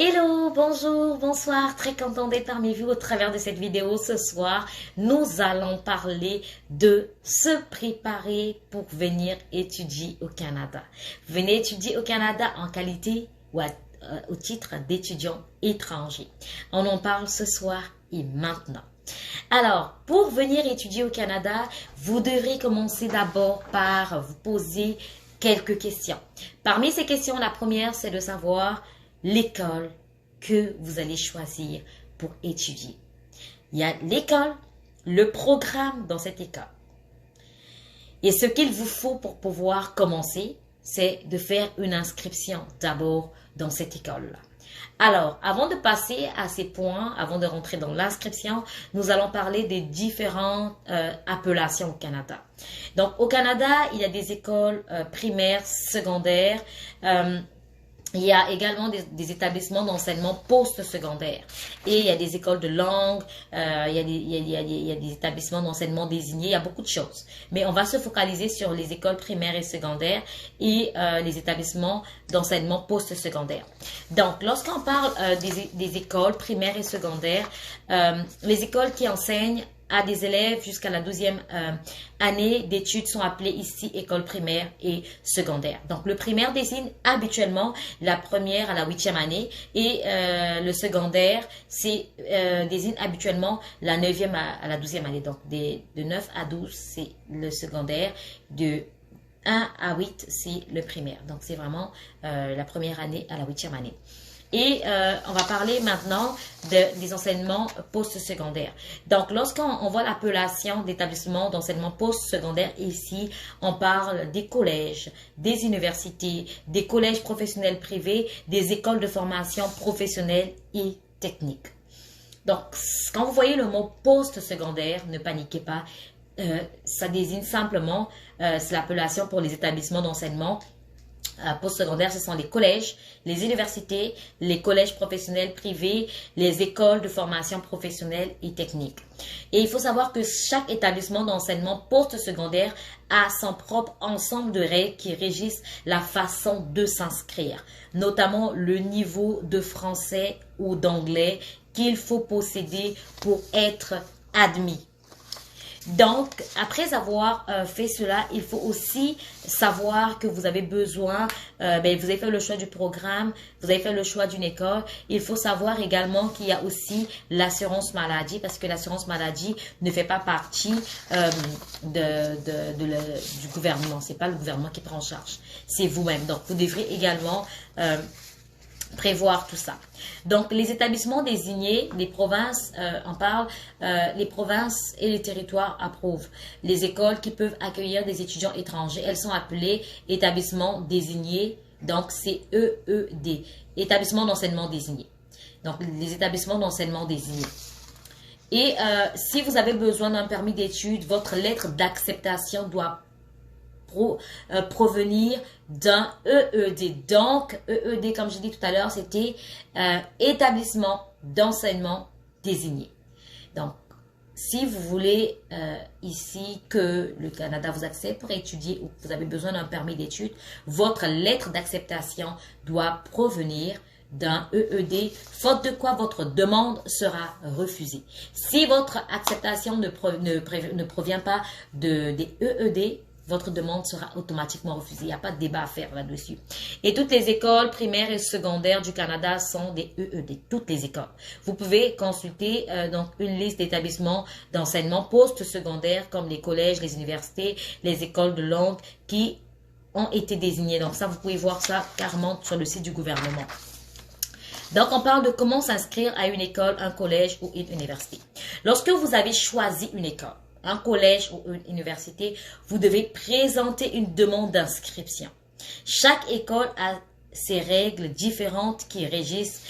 Hello, bonjour, bonsoir, très content d'être parmi vous au travers de cette vidéo. Ce soir, nous allons parler de se préparer pour venir étudier au Canada. Venez étudier au Canada en qualité ou au titre d'étudiant étranger. On en parle ce soir et maintenant. Alors, pour venir étudier au Canada, vous devrez commencer d'abord par vous poser quelques questions. Parmi ces questions, la première, c'est de savoir l'école que vous allez choisir pour étudier. Il y a l'école, le programme dans cette école. Et ce qu'il vous faut pour pouvoir commencer, c'est de faire une inscription d'abord dans cette école-là. Alors, avant de passer à ces points, avant de rentrer dans l'inscription, nous allons parler des différentes appellations au Canada. Donc, au Canada, il y a des écoles primaires, secondaires. Il y a également des établissements d'enseignement post-secondaire. Et il y a des écoles de langue, il y a des établissements d'enseignement désignés, il y a beaucoup de choses. Mais on va se focaliser sur les écoles primaires et secondaires et les établissements d'enseignement post-secondaire. Donc, lorsqu'on parle des écoles primaires et secondaires, les écoles qui enseignent à des élèves jusqu'à la 12e année d'études sont appelées ici école primaire et secondaire. Donc, le primaire désigne habituellement la première à la 8e année et le secondaire désigne habituellement la 9e à la 12e année. Donc, de 9 à 12, c'est le secondaire. De 1 à 8, c'est le primaire. Donc, c'est vraiment la première année à la 8e année. Et on va parler maintenant des enseignements post-secondaires. Donc, lorsqu'on voit l'appellation d'établissement d'enseignement post-secondaire, ici, on parle des collèges, des universités, des collèges professionnels privés, des écoles de formation professionnelle et technique. Donc, quand vous voyez le mot post-secondaire, ne paniquez pas. Ça désigne simplement, c'est l'appellation pour les établissements d'enseignement postsecondaire, ce sont les collèges, les universités, les collèges professionnels privés, les écoles de formation professionnelle et technique. Et il faut savoir que chaque établissement d'enseignement postsecondaire a son propre ensemble de règles qui régissent la façon de s'inscrire, notamment le niveau de français ou d'anglais qu'il faut posséder pour être admis. Donc, après avoir fait cela, il faut aussi savoir que vous avez besoin, vous avez fait le choix du programme, vous avez fait le choix d'une école. Il faut savoir également qu'il y a aussi l'assurance maladie parce que l'assurance maladie ne fait pas partie du gouvernement. C'est pas le gouvernement qui prend en charge, c'est vous-même. Donc, vous devrez également prévoir tout ça. Donc, les établissements désignés, les provinces, les provinces et les territoires approuvent. Les écoles qui peuvent accueillir des étudiants étrangers, elles sont appelées établissements désignés, donc c'est EED, établissements d'enseignement désignés. Donc, les établissements d'enseignement désignés. Et si vous avez besoin d'un permis d'études, votre lettre d'acceptation doit provenir d'un EED. Donc, EED, comme j'ai dit tout à l'heure, c'était établissement d'enseignement désigné. Donc, si vous voulez ici que le Canada vous accepte pour étudier ou que vous avez besoin d'un permis d'études, votre lettre d'acceptation doit provenir d'un EED, faute de quoi votre demande sera refusée. Si votre acceptation ne provient pas des EED, votre demande sera automatiquement refusée. Il n'y a pas de débat à faire là-dessus. Et toutes les écoles primaires et secondaires du Canada sont des EED. Toutes les écoles. Vous pouvez consulter donc une liste d'établissements d'enseignement post-secondaire comme les collèges, les universités, les écoles de langue qui ont été désignés. Donc ça, vous pouvez voir ça carrément sur le site du gouvernement. Donc, on parle de comment s'inscrire à une école, un collège ou une université. Lorsque vous avez choisi une école, un collège ou une université, vous devez présenter une demande d'inscription. Chaque école a ses règles différentes qui régissent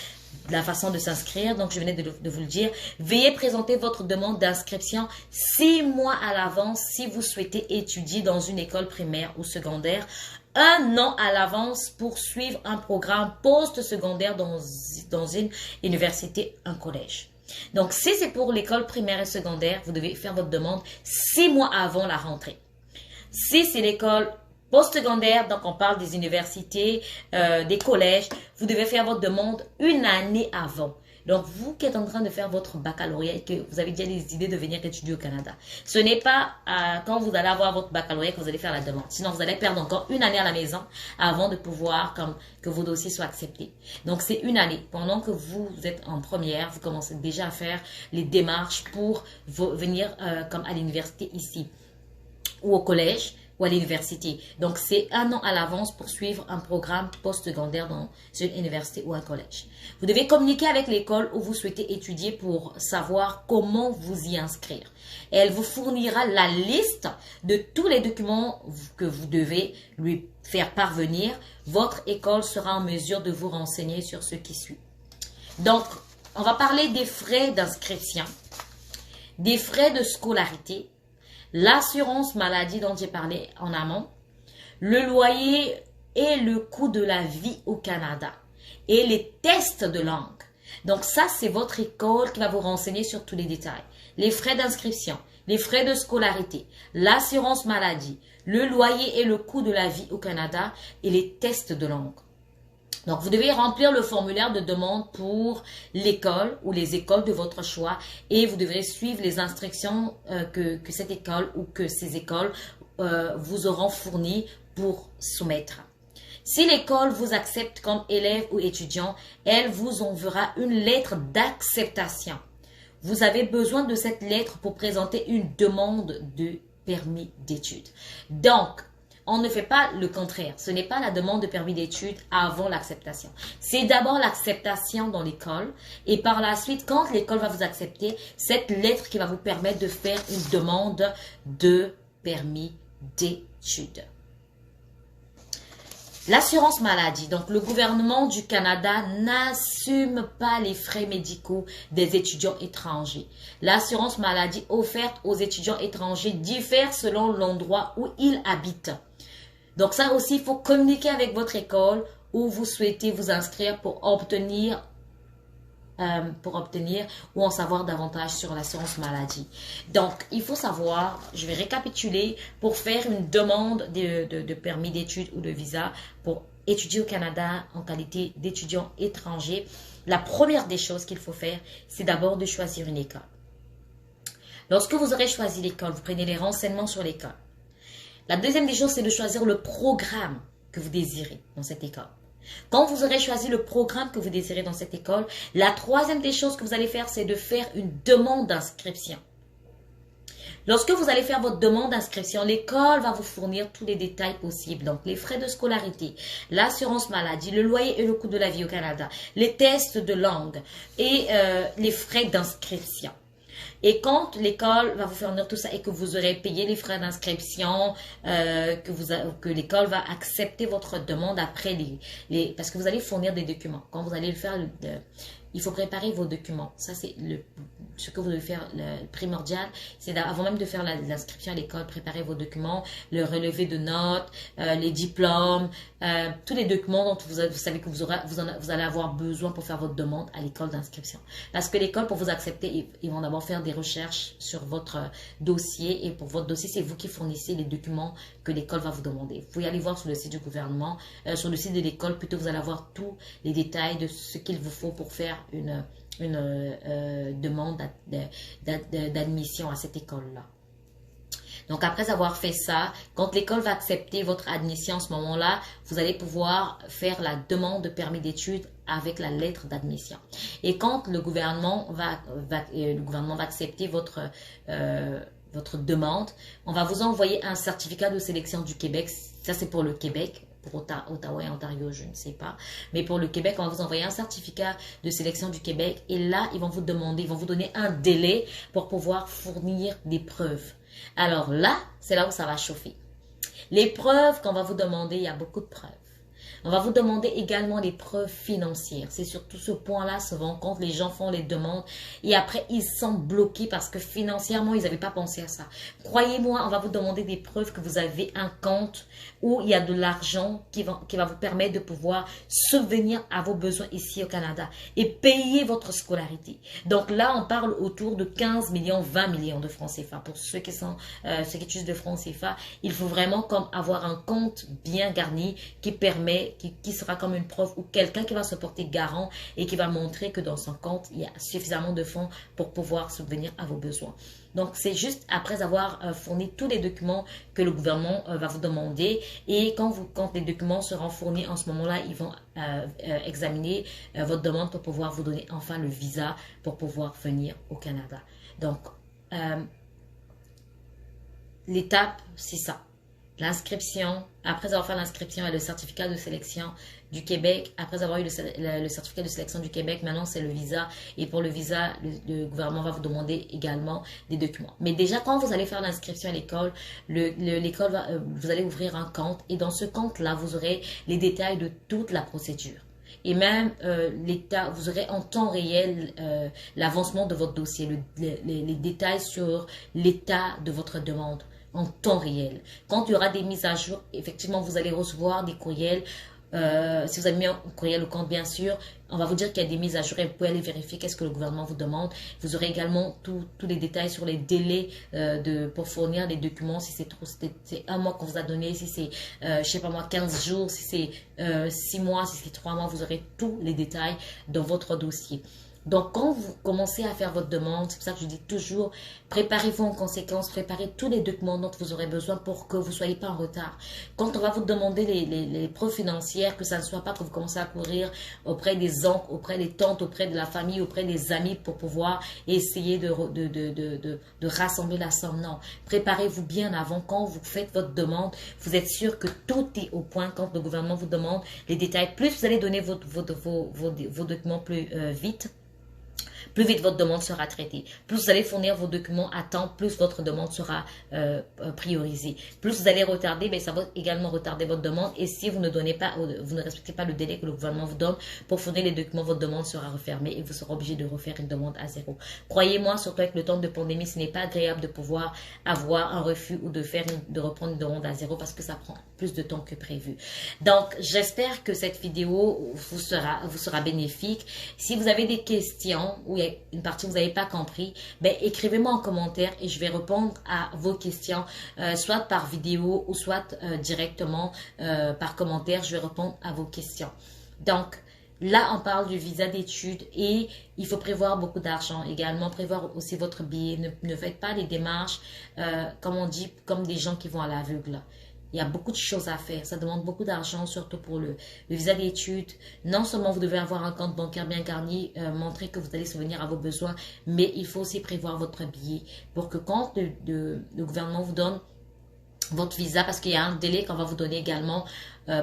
la façon de s'inscrire. Donc, je venais de vous le dire. Veuillez présenter votre demande d'inscription 6 mois à l'avance si vous souhaitez étudier dans une école primaire ou secondaire. 1 an à l'avance pour suivre un programme post-secondaire dans une université, un collège. Donc, si c'est pour l'école primaire et secondaire, vous devez faire votre demande 6 mois avant la rentrée. Si c'est l'école Postsecondaire, donc on parle des universités, des collèges. Vous devez faire votre demande une année avant. Donc, vous qui êtes en train de faire votre baccalauréat et que vous avez déjà des idées de venir étudier au Canada, ce n'est pas quand vous allez avoir votre baccalauréat que vous allez faire la demande. Sinon, vous allez perdre encore une année à la maison avant de pouvoir que vos dossiers soient acceptés. Donc, c'est une année. Pendant que vous êtes en première, vous commencez déjà à faire les démarches pour venir comme à l'université ici ou au collège ou à l'université. Donc, c'est un an à l'avance pour suivre un programme postsecondaire dans une université ou un collège. Vous devez communiquer avec l'école où vous souhaitez étudier pour savoir comment vous y inscrire. Et elle vous fournira la liste de tous les documents que vous devez lui faire parvenir. Votre école sera en mesure de vous renseigner sur ce qui suit. Donc, on va parler des frais d'inscription, des frais de scolarité, l'assurance maladie dont j'ai parlé en amont, le loyer et le coût de la vie au Canada et les tests de langue. Donc ça, c'est votre école qui va vous renseigner sur tous les détails. Les frais d'inscription, les frais de scolarité, l'assurance maladie, le loyer et le coût de la vie au Canada et les tests de langue. Donc, vous devez remplir le formulaire de demande pour l'école ou les écoles de votre choix et vous devrez suivre les instructions que cette école ou que ces écoles vous auront fournies pour soumettre. Si l'école vous accepte comme élève ou étudiant, elle vous enverra une lettre d'acceptation. Vous avez besoin de cette lettre pour présenter une demande de permis d'études. Donc, on ne fait pas le contraire. Ce n'est pas la demande de permis d'études avant l'acceptation. C'est d'abord l'acceptation dans l'école et par la suite, quand l'école va vous accepter, cette lettre qui va vous permettre de faire une demande de permis d'études. L'assurance maladie. Donc, le gouvernement du Canada n'assume pas les frais médicaux des étudiants étrangers. L'assurance maladie offerte aux étudiants étrangers diffère selon l'endroit où ils habitent. Donc, ça aussi, il faut communiquer avec votre école où vous souhaitez vous inscrire pour obtenir ou en savoir davantage sur l'assurance maladie. Donc, il faut savoir, je vais récapituler, pour faire une demande de permis d'études ou de visa pour étudier au Canada en qualité d'étudiant étranger, la première des choses qu'il faut faire, c'est d'abord de choisir une école. Lorsque vous aurez choisi l'école, vous prenez les renseignements sur l'école. La deuxième des choses, c'est de choisir le programme que vous désirez dans cette école. Quand vous aurez choisi le programme que vous désirez dans cette école, la troisième des choses que vous allez faire, c'est de faire une demande d'inscription. Lorsque vous allez faire votre demande d'inscription, l'école va vous fournir tous les détails possibles. Donc, les frais de scolarité, l'assurance maladie, le loyer et le coût de la vie au Canada, les tests de langue et les frais d'inscription. Et quand l'école va vous fournir tout ça et que vous aurez payé les frais d'inscription, que l'école va accepter votre demande après parce que vous allez fournir des documents. Quand vous allez le faire, il faut préparer vos documents. Ça, c'est ce que vous devez faire le primordial. C'est avant même de faire l'inscription à l'école, préparer vos documents, le relevé de notes, les diplômes, tous les documents dont vous savez que vous allez avoir besoin pour faire votre demande à l'école d'inscription. Parce que l'école, pour vous accepter, ils vont d'abord faire des recherches sur votre dossier. Et pour votre dossier, c'est vous qui fournissez les documents que l'école va vous demander. Vous pouvez aller voir sur le site du gouvernement, sur le site de l'école, plutôt vous allez avoir tous les détails de ce qu'il vous faut pour faire une demande d'admission à cette école-là. Donc, après avoir fait ça, quand l'école va accepter votre admission à ce moment-là, vous allez pouvoir faire la demande de permis d'études avec la lettre d'admission. Et quand le gouvernement va accepter votre demande, on va vous envoyer un certificat de sélection du Québec. Ça, c'est pour le Québec. Pour Ottawa et Ontario, je ne sais pas. Mais pour le Québec, on va vous envoyer un certificat de sélection du Québec. Et là, ils vont vous donner un délai pour pouvoir fournir des preuves. Alors là, c'est là où ça va chauffer. Les preuves qu'on va vous demander, il y a beaucoup de preuves. On va vous demander également des preuves financières. C'est surtout ce point-là, souvent, quand les gens font les demandes et après, ils sont bloqués parce que financièrement, ils n'avaient pas pensé à ça. Croyez-moi, on va vous demander des preuves que vous avez un compte où il y a de l'argent qui va vous permettre de pouvoir subvenir à vos besoins ici au Canada et payer votre scolarité. Donc là, on parle autour de 15 millions, 20 millions de francs CFA. Pour ceux qui utilisent de francs CFA, il faut vraiment comme avoir un compte bien garni qui sera comme une preuve ou quelqu'un qui va se porter garant et qui va montrer que dans son compte, il y a suffisamment de fonds pour pouvoir subvenir à vos besoins. Donc, c'est juste après avoir fourni tous les documents que le gouvernement va vous demander. Et quand les documents seront fournis en ce moment-là, ils vont examiner votre demande pour pouvoir vous donner enfin le visa pour pouvoir venir au Canada. Donc, l'étape, c'est ça. L'inscription, après avoir fait l'inscription et le certificat de sélection du Québec, après avoir eu le certificat de sélection du Québec, maintenant c'est le visa. Et pour le visa, le gouvernement va vous demander également des documents. Mais déjà, quand vous allez faire l'inscription à l'école, vous allez ouvrir un compte. Et dans ce compte-là, vous aurez les détails de toute la procédure. Et même vous aurez en temps réel l'avancement de votre dossier, les détails sur l'état de votre demande en temps réel. Quand il y aura des mises à jour, effectivement, vous allez recevoir des courriels. Si vous avez mis un courriel au compte, bien sûr, on va vous dire qu'il y a des mises à jour et vous pouvez aller vérifier qu'est-ce que le gouvernement vous demande. Vous aurez également tous les détails sur les délais pour fournir les documents, si c'est un mois qu'on vous a donné, si c'est, je sais pas moi, 15 jours, si c'est 6 mois, si c'est 3 mois, vous aurez tous les détails dans votre dossier. Donc, quand vous commencez à faire votre demande, c'est pour ça que je dis toujours, préparez-vous en conséquence, préparez tous les documents dont vous aurez besoin pour que vous ne soyez pas en retard. Quand on va vous demander les preuves financières, que ça ne soit pas que vous commencez à courir auprès des oncles, auprès des tantes, auprès de la famille, auprès des amis pour pouvoir essayer de rassembler la somme. Non, préparez-vous bien avant. Quand vous faites votre demande, vous êtes sûr que tout est au point quand le gouvernement vous demande les détails. Plus vous allez donner vos documents plus vite, plus vite votre demande sera traitée. Plus vous allez fournir vos documents à temps, plus votre demande sera priorisée. Plus vous allez retarder, ben, ça va également retarder votre demande. Et si vous ne respectez pas le délai que le gouvernement vous donne pour fournir les documents, votre demande sera refermée et vous serez obligé de refaire une demande à zéro. Croyez-moi, surtout avec le temps de pandémie, ce n'est pas agréable de pouvoir avoir un refus ou de reprendre une demande à zéro parce que ça prend plus de temps que prévu. Donc, j'espère que cette vidéo vous sera bénéfique. Si vous avez des questions ou il y a une partie que vous n'avez pas compris, ben, écrivez-moi en commentaire et je vais répondre à vos questions, soit par vidéo ou soit directement par commentaire. Je vais répondre à vos questions. Donc, là, on parle du visa d'études et il faut prévoir beaucoup d'argent. Également, prévoir aussi votre billet. Ne faites pas les démarches, comme on dit, comme des gens qui vont à l'aveugle. Il y a beaucoup de choses à faire. Ça demande beaucoup d'argent, surtout pour le visa d'études. Non seulement vous devez avoir un compte bancaire bien garni, montrer que vous allez subvenir à vos besoins, mais il faut aussi prévoir votre billet pour que quand le gouvernement vous donne votre visa, parce qu'il y a un délai qu'on va vous donner également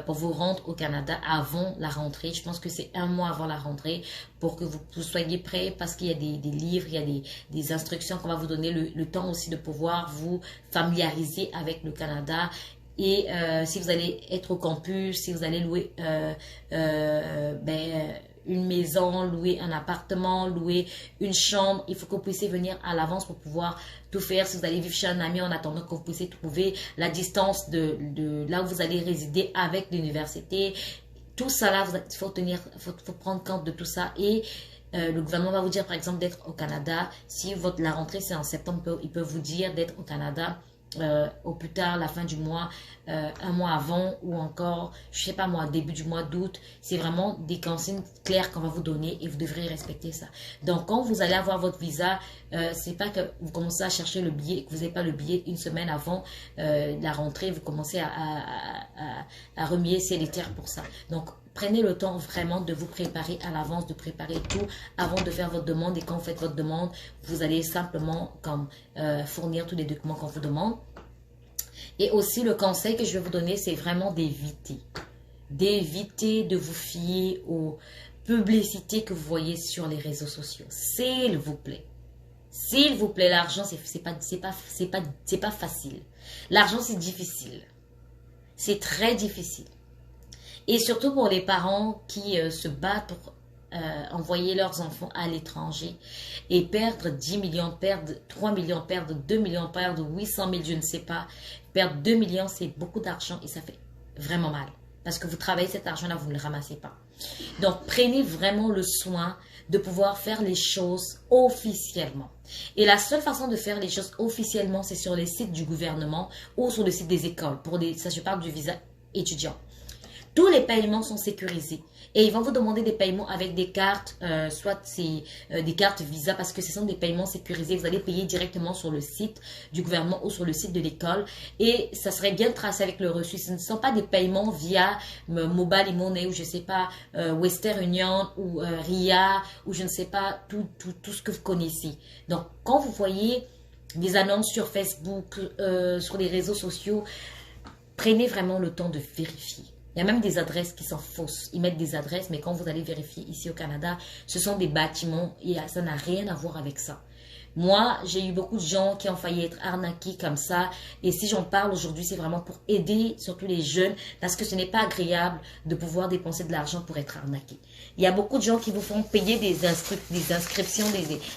pour vous rendre au Canada avant la rentrée. Je pense que c'est 1 mois avant la rentrée pour que vous soyez prêts parce qu'il y a des livres, il y a des instructions qu'on va vous donner, le temps aussi de pouvoir vous familiariser avec le Canada. Et si vous allez être au campus, si vous allez louer une maison, louer un appartement, louer une chambre, il faut que vous puissiez venir à l'avance pour pouvoir tout faire. Si vous allez vivre chez un ami en attendant que vous puissiez trouver la distance de là où vous allez résider avec l'université, tout ça là, il faut prendre compte de tout ça. Et le gouvernement va vous dire par exemple d'être au Canada. Si la rentrée c'est en septembre, il peut vous dire d'être au Canada au plus tard, la fin du mois, 1 mois avant ou encore, je sais pas moi, début du mois d'août. C'est vraiment des consignes claires qu'on va vous donner et vous devrez respecter ça. Donc, quand vous allez avoir votre visa, c'est pas que vous commencez à chercher le billet et que vous n'avez pas le billet une semaine avant la rentrée, vous commencez à remuer les terres pour ça. Donc, prenez le temps vraiment de vous préparer à l'avance, de préparer tout avant de faire votre demande. Et quand vous faites votre demande, vous allez simplement fournir tous les documents qu'on vous demande. Et aussi, le conseil que je vais vous donner, c'est vraiment d'éviter. D'éviter de vous fier aux publicités que vous voyez sur les réseaux sociaux. S'il vous plaît. S'il vous plaît, l'argent, c'est pas facile. L'argent, c'est difficile. C'est très difficile. Et surtout pour les parents qui se battent pour envoyer leurs enfants à l'étranger et perdre 10 millions, perdre 3 millions, perdre 2 millions, perdre 800 000, je ne sais pas. Perdre 2 millions, c'est beaucoup d'argent et ça fait vraiment mal. Parce que vous travaillez cet argent-là, vous ne le ramassez pas. Donc, prenez vraiment le soin de pouvoir faire les choses officiellement. Et la seule façon de faire les choses officiellement, c'est sur les sites du gouvernement ou sur le site des écoles. Ça, je parle du visa étudiant. Tous les paiements sont sécurisés. Et ils vont vous demander des paiements avec des cartes, soit c'est des cartes Visa, parce que ce sont des paiements sécurisés. Vous allez payer directement sur le site du gouvernement ou sur le site de l'école. Et ça serait bien tracé avec le reçu. Ce ne sont pas des paiements via Mobile Money ou je ne sais pas, Western Union ou RIA ou je ne sais pas, tout ce que vous connaissez. Donc, quand vous voyez des annonces sur Facebook, sur les réseaux sociaux, prenez vraiment le temps de vérifier. Il y a même des adresses qui sont fausses. Ils mettent des adresses, mais quand vous allez vérifier ici au Canada, ce sont des bâtiments et ça n'a rien à voir avec ça. Moi, j'ai eu beaucoup de gens qui ont failli être arnaqués comme ça. Et si j'en parle aujourd'hui, c'est vraiment pour aider surtout les jeunes parce que ce n'est pas agréable de pouvoir dépenser de l'argent pour être arnaqué. Il y a beaucoup de gens qui vous font payer des inscriptions,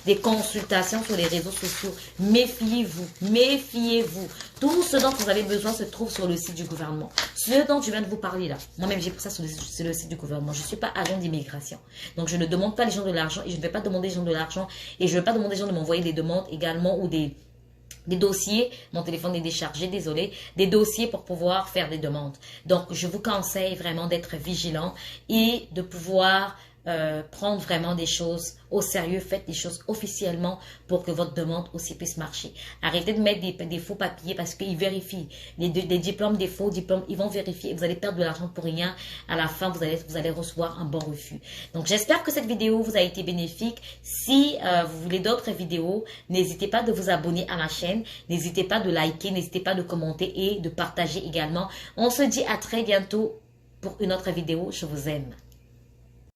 des consultations sur les réseaux sociaux. Méfiez-vous, méfiez-vous. Tout ce dont vous avez besoin se trouve sur le site du gouvernement. Ce dont je viens de vous parler là, moi-même j'ai pris ça sur le site du gouvernement. Je ne suis pas agent d'immigration. Donc je ne demande pas les gens de l'argent et je ne vais pas demander les gens de l'argent et je ne vais pas demander les gens de m'envoyer des demandes également ou des dossiers. Mon téléphone est déchargé, désolé. Des dossiers pour pouvoir faire des demandes. Donc je vous conseille vraiment d'être vigilant et de pouvoir prendre vraiment des choses au sérieux, faites des choses officiellement pour que votre demande aussi puisse marcher. Arrêtez de mettre des faux papiers parce qu'ils vérifient. Des diplômes, des faux diplômes, ils vont vérifier et vous allez perdre de l'argent pour rien. À la fin, vous allez recevoir un bon refus. Donc, j'espère que cette vidéo vous a été bénéfique. Si vous voulez d'autres vidéos, n'hésitez pas de vous abonner à ma chaîne. N'hésitez pas de liker, n'hésitez pas de commenter et de partager également. On se dit à très bientôt pour une autre vidéo. Je vous aime.